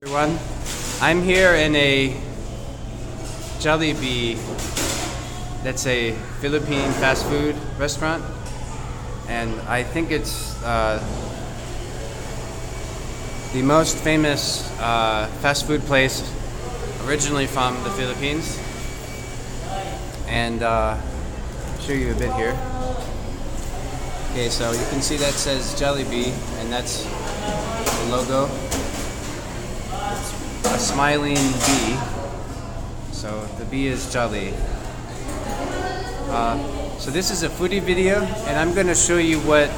Everyone, I'm here in a Jollibee. That's a Philippine fast food restaurant, and I think it's the most famous fast food place originally from the Philippines. And I'll show you a bit here. Okay, so you can see that says Jollibee, and that's the logo. A smiling bee, so the bee is jolly. So this is a foodie video, and I'm going to show you what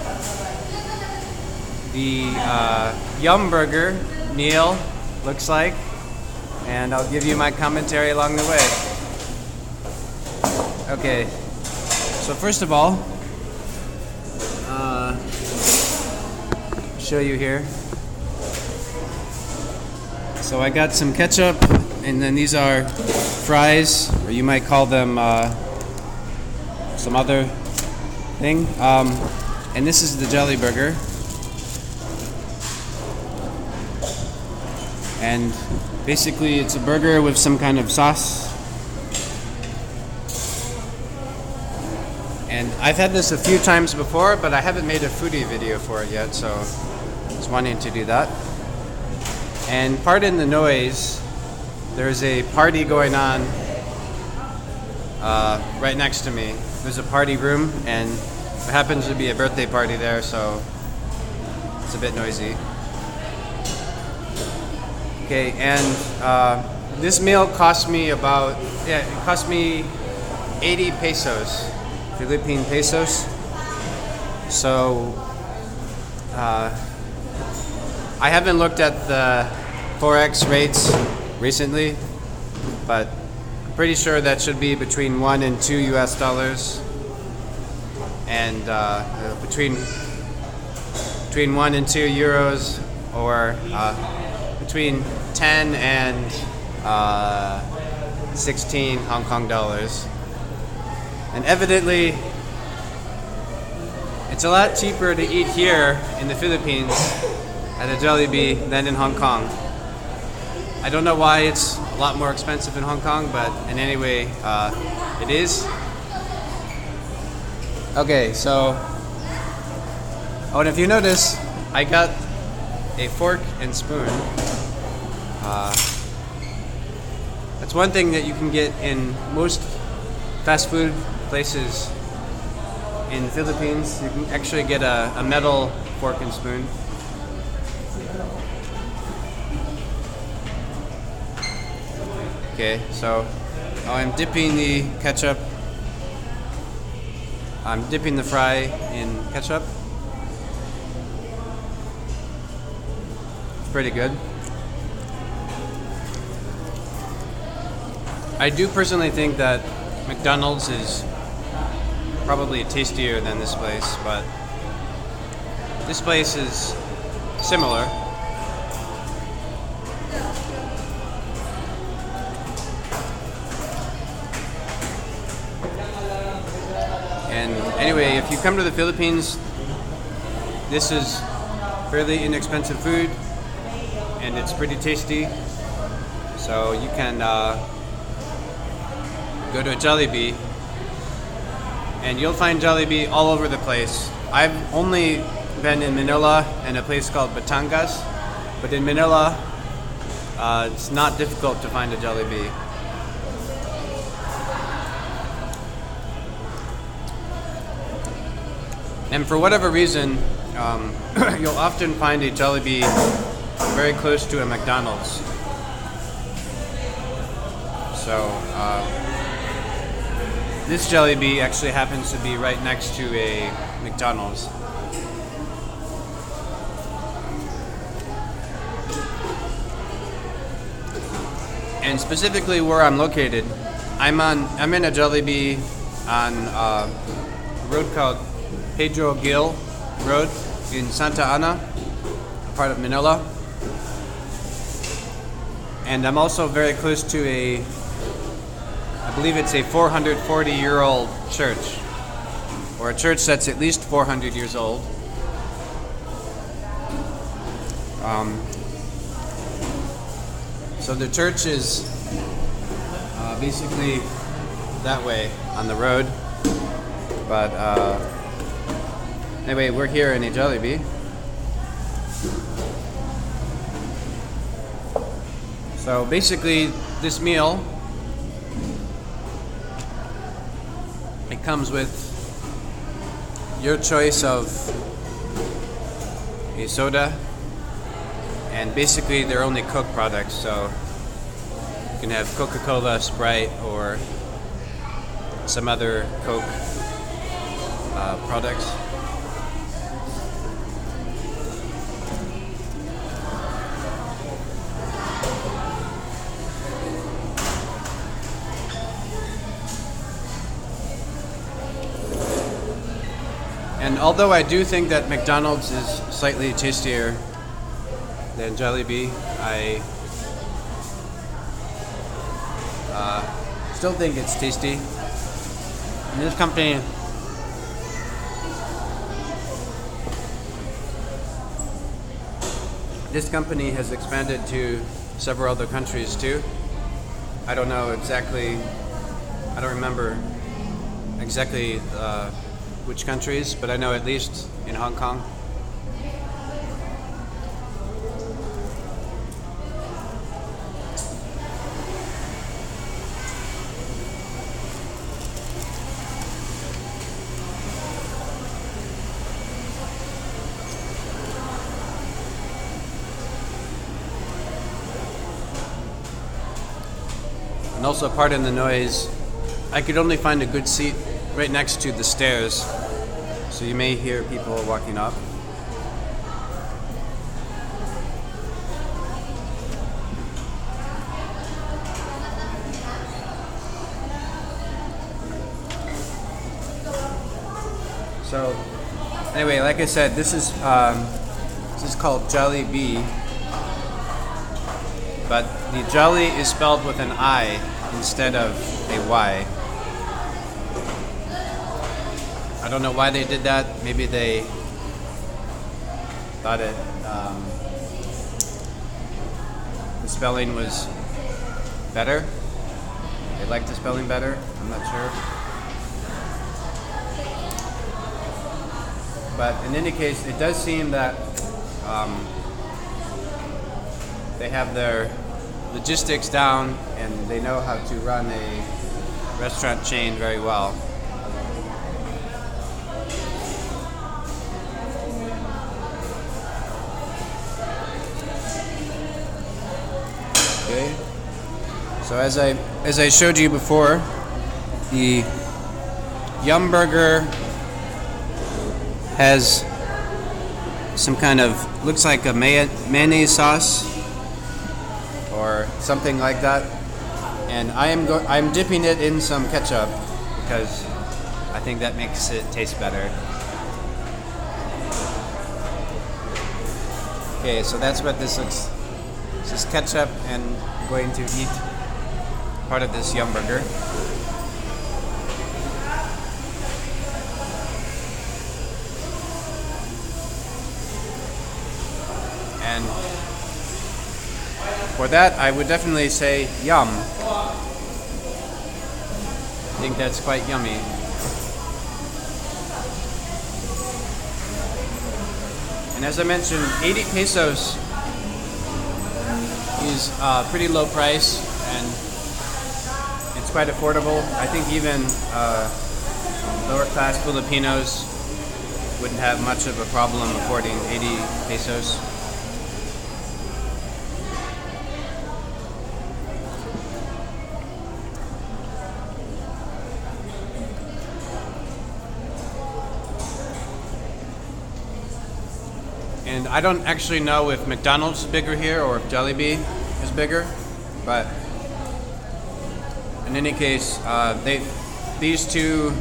the Yum Burger meal looks like, and I'll give you my commentary along the way. Okay, so first of all, show you here. So I got some ketchup, and then these are fries, or you might call them some other thing. And this is the Jolliburger. And basically it's a burger with some kind of sauce. And I've had this a few times before, but I haven't made a foodie video for it yet, so I was wanting to do that. And pardon the noise, there's a party going on right next to me. There's a party room, and it happens to be a birthday party there, so it's a bit noisy. Okay, and this meal cost me it cost me 80 pesos, Philippine pesos. So I haven't looked at the Forex rates recently, but I'm pretty sure that should be between $1 and $2 US, and between 1 and 2 euros, or between 10 and 16 Hong Kong dollars. And evidently, it's a lot cheaper to eat here in the Philippines at a Jollibee than in Hong Kong. I don't know why it's a lot more expensive in Hong Kong, but in any way, it is. Okay, so, and if you notice, I got a fork and spoon. That's one thing that you can get in most fast food places in the Philippines. You can actually get a metal fork and spoon. Okay, so I'm dipping the ketchup. I'm dipping the fry in ketchup. It's pretty good. I do personally think that McDonald's is probably tastier than this place, but this place is similar. And anyway, if you come to the Philippines, this is fairly inexpensive food, and it's pretty tasty. So you can go to a Jollibee, and you'll find Jollibee all over the place. I've only been in Manila and a place called Batangas, but in Manila, it's not difficult to find a Jollibee. And for whatever reason, you'll often find a Jollibee very close to a McDonald's. So this Jollibee actually happens to be right next to a McDonald's. And specifically where I'm located, I'm in a Jollibee on a road called Pedro Gil Road in Santa Ana, part of Manila. And I'm also very close to I believe it's a 440-year-old church, or a church that's at least 400 years old. So the church is basically that way on the road. But anyway, we're here in a Jollibee. So basically, this meal, it comes with your choice of a soda, and basically they're only Coke products, so you can have Coca-Cola, Sprite, or some other Coke products. And although I do think that McDonald's is slightly tastier than Jollibee, I still think it's tasty. And this company has expanded to several other countries too. I don't know exactly, I don't remember exactly which countries, but I know at least in Hong Kong. And also, pardon the noise, I could only find a good seat right next to the stairs, so you may hear people walking up. So anyway, like I said, this is called Jollibee, but the Jolly is spelled with an I instead of a Y. I don't know why they did that. Maybe they thought the spelling was better. They liked the spelling better. I'm not sure. But in any case, it does seem that they have their logistics down and they know how to run a restaurant chain very well. Okay. So as I showed you before, the Yum Burger has some kind of, looks like a mayonnaise sauce or something like that, and I'm dipping it in some ketchup because I think that makes it taste better. Okay, so that's what this looks. This is ketchup, and I'm going to eat part of this Yum Burger. And for that, I would definitely say yum. I think that's quite yummy. And as I mentioned, 80 pesos is a pretty low price, and it's quite affordable. I think even lower class Filipinos wouldn't have much of a problem affording 80 pesos. And I don't actually know if McDonald's is bigger here or if Jollibee is bigger, but in any case, these two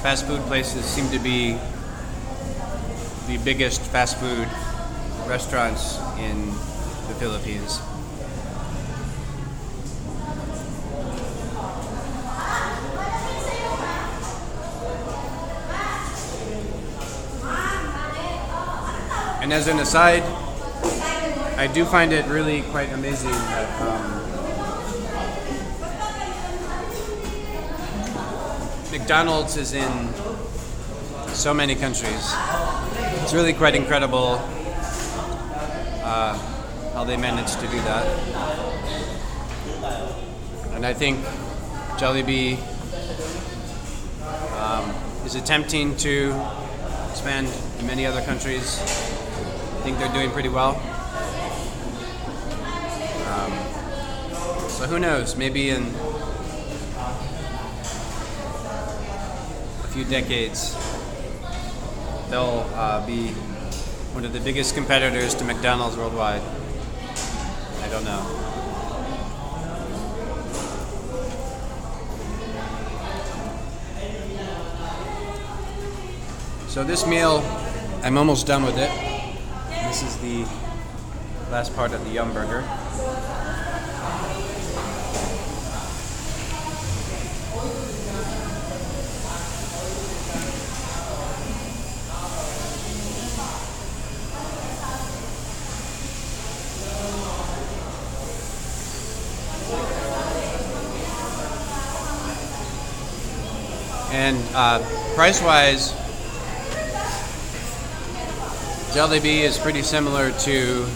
fast food places seem to be the biggest fast food restaurants in the Philippines. And as an aside, I do find it really quite amazing that McDonald's is in so many countries. It's really quite incredible how they managed to do that. And I think Jollibee is attempting to expand in many other countries. I think they're doing pretty well. So who knows, maybe in a few decades they'll be one of the biggest competitors to McDonald's worldwide. I don't know. So this meal, I'm almost done with it. This is the last part of the Yum Burger. And price-wise, Jollibee is pretty similar to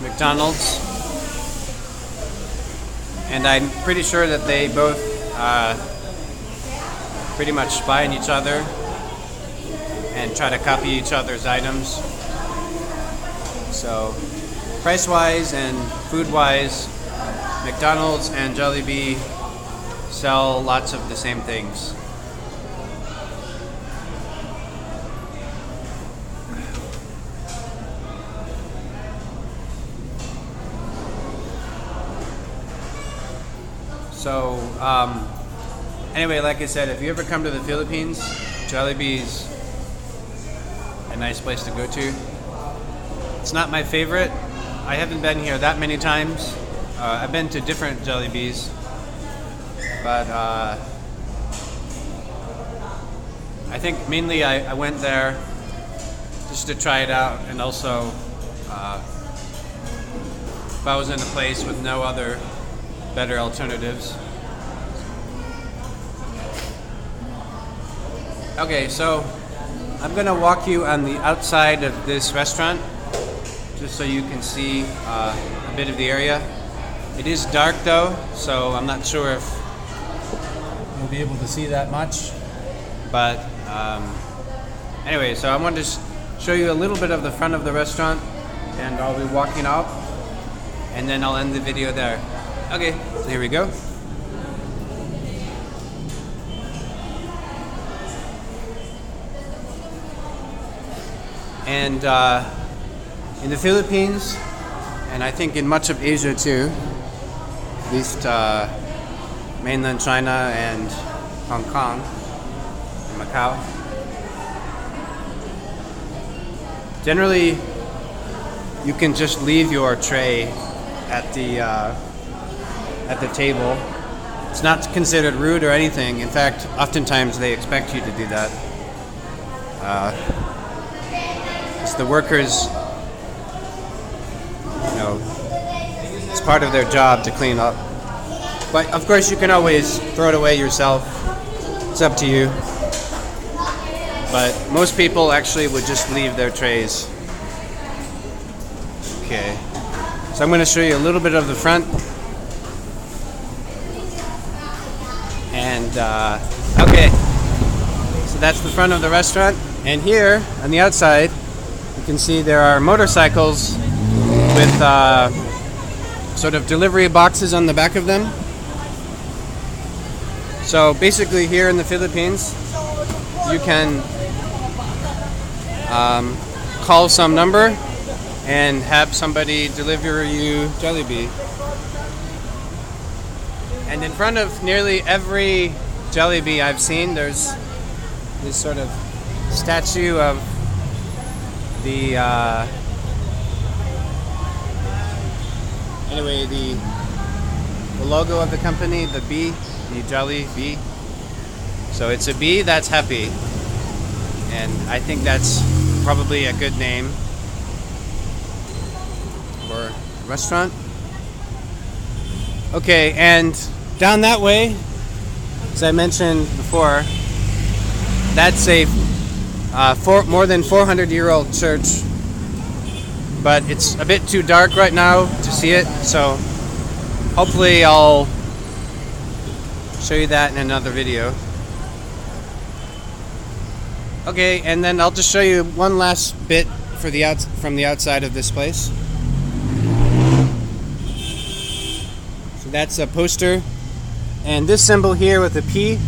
McDonald's, and I'm pretty sure that they both pretty much spy on each other and try to copy each other's items. So price-wise and food-wise, McDonald's and Jollibee sell lots of the same things. So, anyway, like I said, if you ever come to the Philippines, Jollibee's a nice place to go to. It's not my favorite. I haven't been here that many times. I've been to different Jollibees, but I think mainly I went there just to try it out, and also if I was in a place with no other better alternatives. Okay, so I'm gonna walk you on the outside of this restaurant just so you can see a bit of the area. It is dark though, so I'm not sure if you'll be able to see that much, but anyway, so I wanted to show you a little bit of the front of the restaurant, and I'll be walking out and then I'll end the video there. Okay, so here we go. And in the Philippines, and I think in much of Asia too, at least mainland China and Hong Kong and Macau, generally you can just leave your tray at the table. It's not considered rude or anything. In fact, oftentimes they expect you to do that. It's the workers, you know, it's part of their job to clean up. But of course you can always throw it away yourself. It's up to you. But most people actually would just leave their trays. Okay. So I'm going to show you a little bit of the front. And, okay. So that's the front of the restaurant. And here, on the outside, you can see there are motorcycles with sort of delivery boxes on the back of them. So basically here in the Philippines, you can call some number and have somebody deliver you Jollibee. And in front of nearly every Jollibee I've seen, there's this sort of statue of the anyway, the logo of the company, the bee, the Jollibee. So it's a bee that's happy, and I think that's probably a good name for restaurant. Okay, and down that way, as I mentioned before, that's a more than 400-year-old church, but it's a bit too dark right now to see it, so hopefully I'll show you that in another video. Okay, and then I'll just show you one last bit from the outside of this place. So that's a poster, and this symbol here with a P,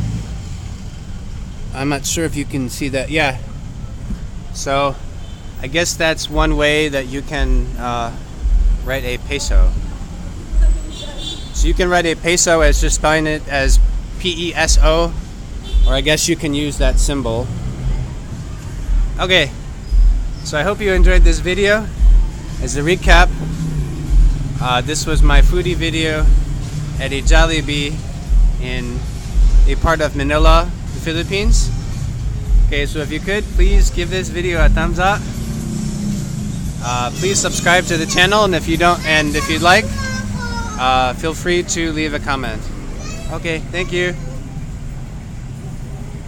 I'm not sure if you can see that. Yeah, so I guess that's one way that you can write a peso. So you can write a peso as just spelling it as P-E-S-O, or I guess you can use that symbol. Okay, so I hope you enjoyed this video. As a recap, this was my foodie video at a Jollibee in a part of Manila, the Philippines. Okay, so if you could, please give this video a thumbs up. Please subscribe to the channel, and if you'd like, feel free to leave a comment. Okay, thank you.